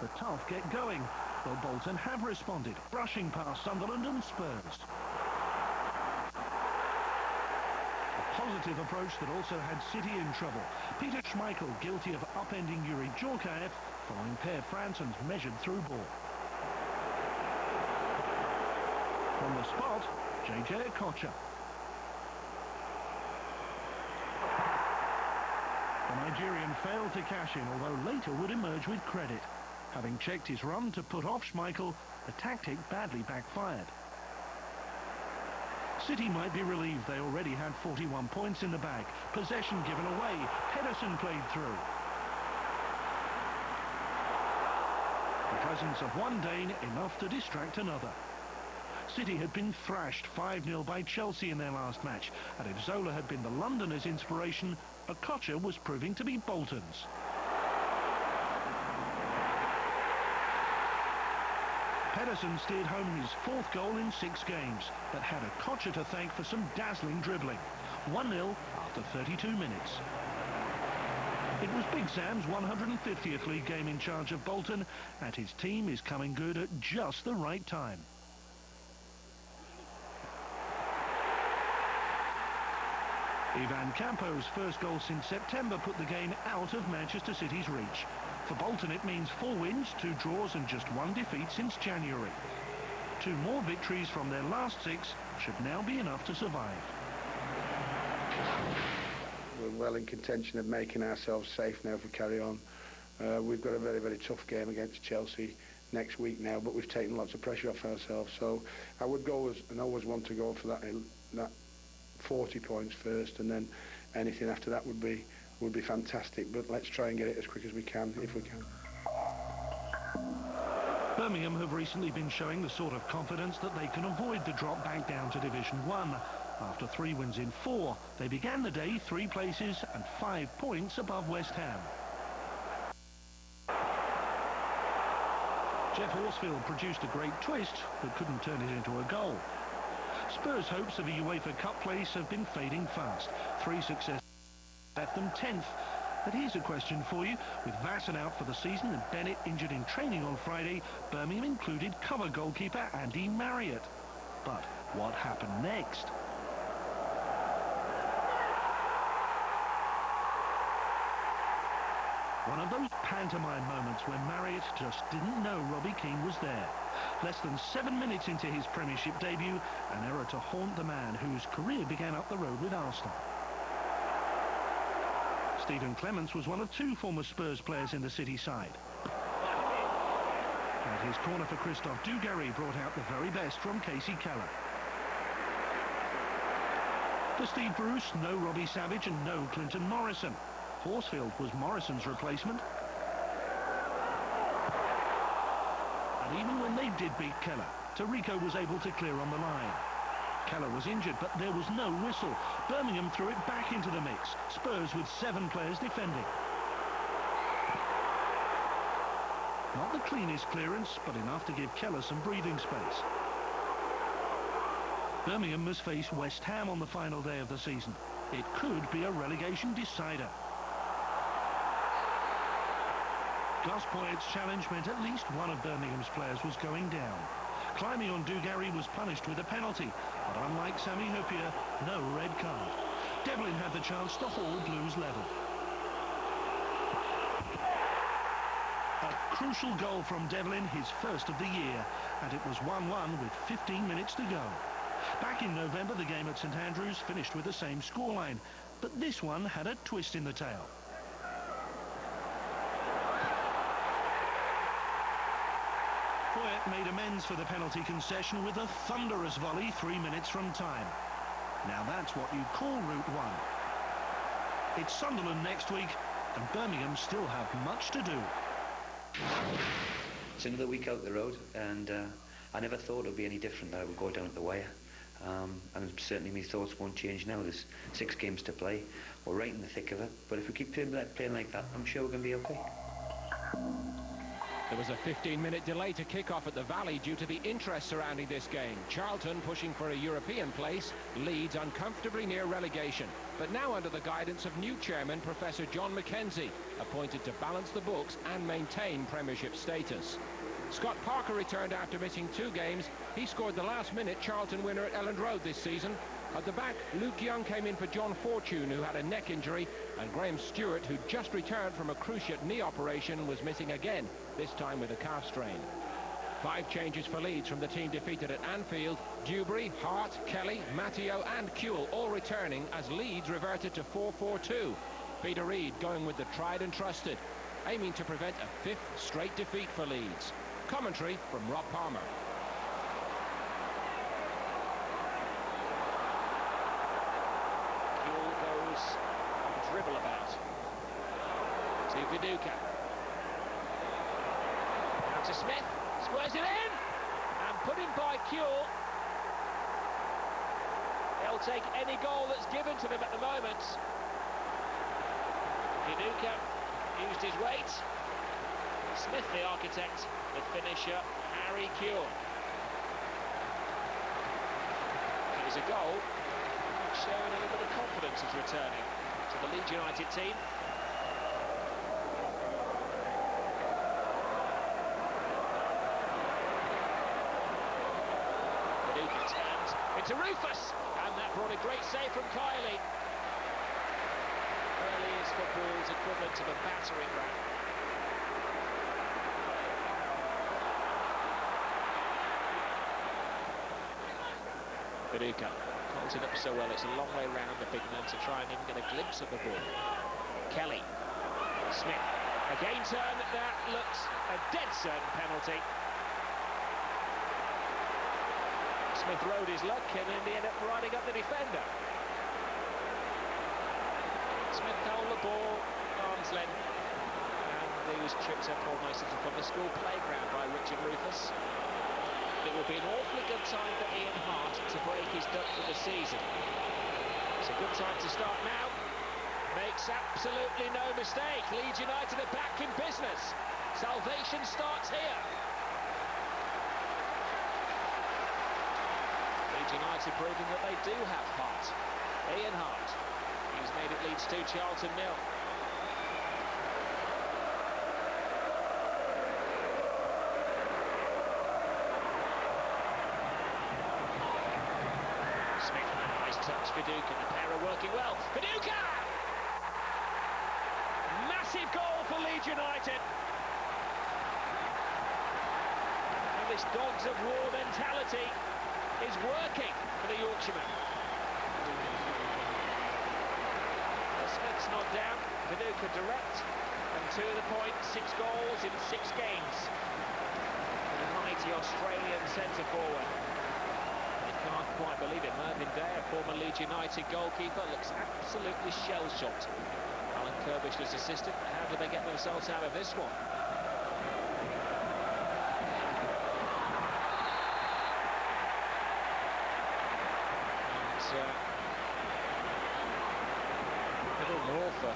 The tough get going. Well, Bolton have responded, brushing past Sunderland and Spurs. A positive approach that also had City in trouble. Peter Schmeichel guilty of upending Yuri Djorkaeff following Per Fransen's measured through ball. From the spot, JJ Okocha. The Nigerian failed to cash in, although later would emerge with credit. Having checked his run to put off Schmeichel, the tactic badly backfired. City might be relieved they already had 41 points in the bag. Possession given away. Pedersen played through. The presence of one Dane enough to distract another. City had been thrashed 5-0 by Chelsea in their last match, and if Zola had been the Londoners' inspiration, Okocha was proving to be Bolton's. Pedersen steered home his 4th goal in 6 games, but had Okocha to thank for some dazzling dribbling. 1-0 after 32 minutes. It was Big Sam's 150th league game in charge of Bolton, and his team is coming good at just the right time. Ivan Campo's first goal since September put the game out of Manchester City's reach. For Bolton it means 4 wins, 2 draws and just 1 defeat since January. 2 more victories from their last 6 should now be enough to survive. We're well in contention of making ourselves safe now if we carry on. We've got a very, very tough game against Chelsea next week now, but we've taken lots of pressure off ourselves. So I would go and always want to go for that 40 points first, and then anything after that would be fantastic, but let's try and get it as quick as we can, if we can. Birmingham have recently been showing the sort of confidence that they can avoid the drop back down to Division 1. After 3 wins in 4, they began the day 3 places and 5 points above West Ham. Jeff Horsfield produced a great twist, but couldn't turn it into a goal. Spurs' hopes of a UEFA Cup place have been fading fast. 3 successes left them 10th. But here's a question for you. With Vassen out for the season and Bennett injured in training on Friday, Birmingham included cover goalkeeper Andy Marriott. But what happened next? One of those pantomime moments where Marriott just didn't know Robbie Keane was there. Less than 7 minutes into his Premiership debut, an error to haunt the man whose career began up the road with Arsenal. Stephen Clements was one of 2 former Spurs players in the City side. And his corner for Christophe Dugarry brought out the very best from Casey Keller. For Steve Bruce, no Robbie Savage and no Clinton Morrison. Horsfield was Morrison's replacement. And even when they did beat Keller, Tarico was able to clear on the line. Keller was injured, but there was no whistle. Birmingham threw it back into the mix. Spurs with 7 players defending. Not the cleanest clearance, but enough to give Keller some breathing space. Birmingham must face West Ham on the final day of the season. It could be a relegation decider. Gus Poyet's challenge meant at least one of Birmingham's players was going down. Climbing on Dugarry was punished with a penalty, but unlike Sami Hyypiä, no red card. Devlin had the chance to haul Blues level. A crucial goal from Devlin, his first of the year, and it was 1-1 with 15 minutes to go. Back in November, the game at St Andrews finished with the same scoreline, but this one had a twist in the tail. Poyet made amends for the penalty concession with a thunderous volley 3 minutes from time. Now that's what you call Route 1. It's Sunderland next week, and Birmingham still have much to do. It's another week out the road, and I never thought it would be any different, that it would go down to the wire. And certainly my thoughts won't change now. There's 6 games to play. We're right in the thick of it, but if we keep playing like that, I'm sure we're going to be okay. There was a 15-minute delay to kick off at the Valley due to the interest surrounding this game. Charlton pushing for a European place, Leeds uncomfortably near relegation. But now under the guidance of new chairman Professor John Mackenzie, appointed to balance the books and maintain Premiership status. Scott Parker returned after missing 2 games. He scored the last-minute Charlton winner at Elland Road this season. At the back, Luke Young came in for John Fortune, who had a neck injury, and Graham Stewart, who just returned from a cruciate knee operation, was missing again, this time with a calf strain. 5 changes for Leeds from the team defeated at Anfield. Dewberry, Hart, Kelly, Matteo and Kewell all returning as Leeds reverted to 4-4-2. Peter Reid going with the tried and trusted, aiming to prevent a 5th straight defeat for Leeds. Commentary from Rob Palmer. Kewell goes dribble about to Viduka. Now to Smith, squares it in and put in by Kewell. They'll take any goal that's given to them at the moment. Viduka used his weight. Smith, the architect, the finisher, Harry Kewell. It is a goal showing a little bit of confidence is returning to the Leeds United team. Viduka turns into Rufus, and that brought a great save from Kylie. Early is football's equivalent of a battering ram. Viduka holds it up so well, it's a long way round the big man to try and even get a glimpse of the ball. Kelly, Smith, again turn, that looks a dead certain penalty. Smith rode his luck and in the end up riding up the defender. Smith held the ball arm's length and he was tripped up almost from the school playground by Richard Rufus. It will be an awfully good time for Ian Hart to break his duck for the season. It's a good time to start now. Makes absolutely no mistake. Leeds United are back in business. Salvation starts here. Leeds United proving that they do have heart. Ian Hart. He's made it Leeds 2, Charlton 0. Touch Viduka, the pair are working well. Viduka! Massive goal for Leeds United. And this dogs of war mentality is working for the Yorkshireman. Smith's not down, Viduka direct, and to the point, 6 goals in 6 games. The mighty Australian centre-forward. Can't quite believe it. Mervyn Day, a former Leeds United goalkeeper, looks absolutely shell-shocked. Alan Kirbish's assistant. How do they get themselves out of this one? And a little more for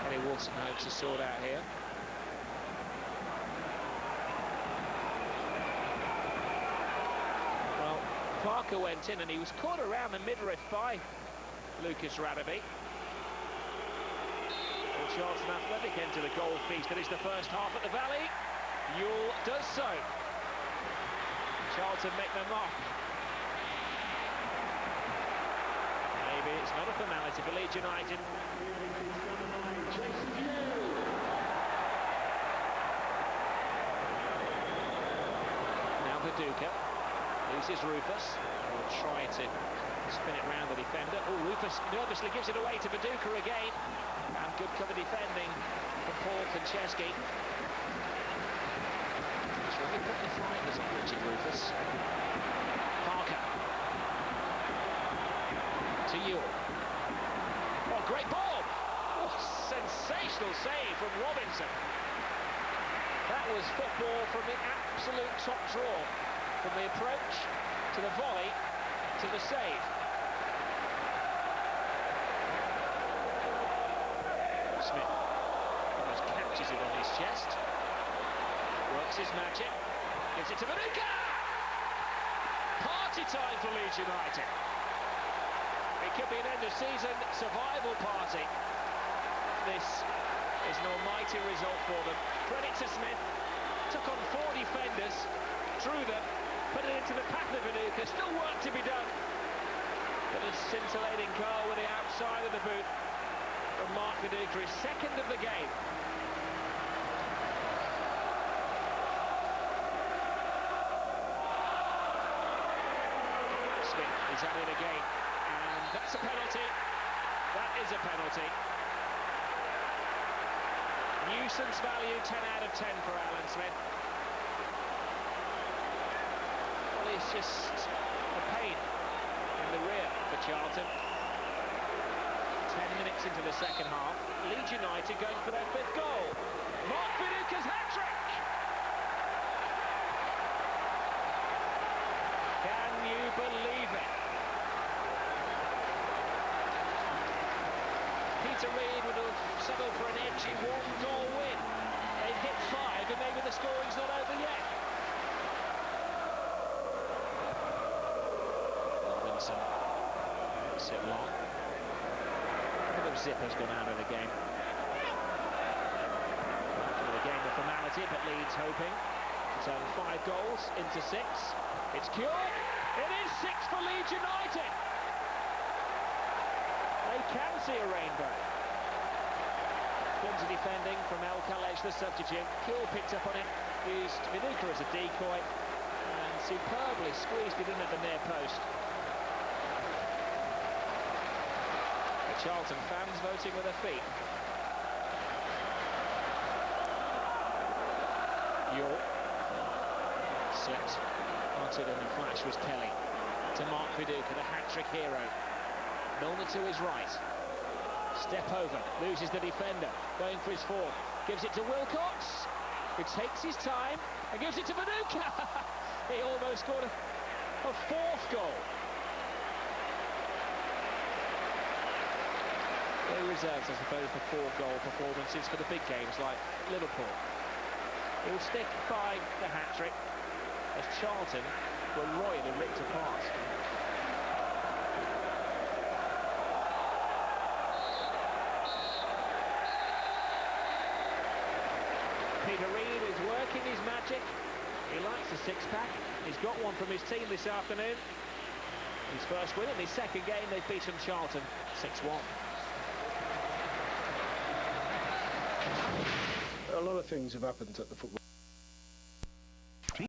Eddie Wolstenholme to sort out here. Parker went in and he was caught around the midriff by Lucas Radaby. Well, Charlton Athletic enter the goal feast. That is the first half at the Valley. Ewell does so. Charlton make their mark. Maybe it's not a formality for Leeds United. Now Viduka. Loses Rufus. Will try to spin it round the defender. Oh, Rufus nervously gives it away to Viduka again. And good cover defending from Paul Konchesky. He's really put the flyers on Richard Rufus. Parker. To Ewell. Oh, great ball! Oh, sensational save from Robinson. That was football from the absolute top draw. From the approach, to the volley, to the save. Smith almost catches it on his chest. works his magic. Gives it to Manuka! Party time for Leeds United. It could be an end-of-season survival party. This is an almighty result for them. Credit to Smith. Took on 4 defenders, drew them, put it into the path of Manuka. Still work to be done. But a scintillating goal with the outside of the boot from Mark Manuka, his second of the game. Smith is at it again, and that's a penalty. That is a penalty. Nuisance value 10 out of 10 for Alan Smith. Well, it's just a pain in the rear for Charlton. 10 minutes into the second half, Leeds United going for their 5th goal. Mark Manuka's hat-trick! Can you believe it? Peter Reid would have settled for an edgy 1-goal win. They've hit 5 and maybe the scoring's not over yet. Robinson makes it long. A bit of zip has gone out of the game. The game of formality, but Leeds hoping to turn 5 goals into 6. It's cured. It is 6 for Leeds United. They can see a rainbow. Clumsy defending from El Khalej, the substitute. Kuhl picked up on it, used Manuka as a decoy, and superbly squeezed it in at the near post. The Charlton fans voting with their feet. York slipped onto them in flash was Kelly. To Mark Manuka, the hat-trick hero. Milner to his right. Step over, loses the defender, going for his 4th. Gives it to Wilcox, who takes his time and gives it to Manuka. He almost scored a 4th goal. They reserves, I suppose, for 4-goal performances for the big games like Liverpool. He'll stick by the hat-trick as Charlton were royally ripped apart. Peter Reid is working his magic. He likes a 6-pack. He's got one from his team this afternoon. His first win in his second game. They've beaten Charlton 6-1. A lot of things have happened at the football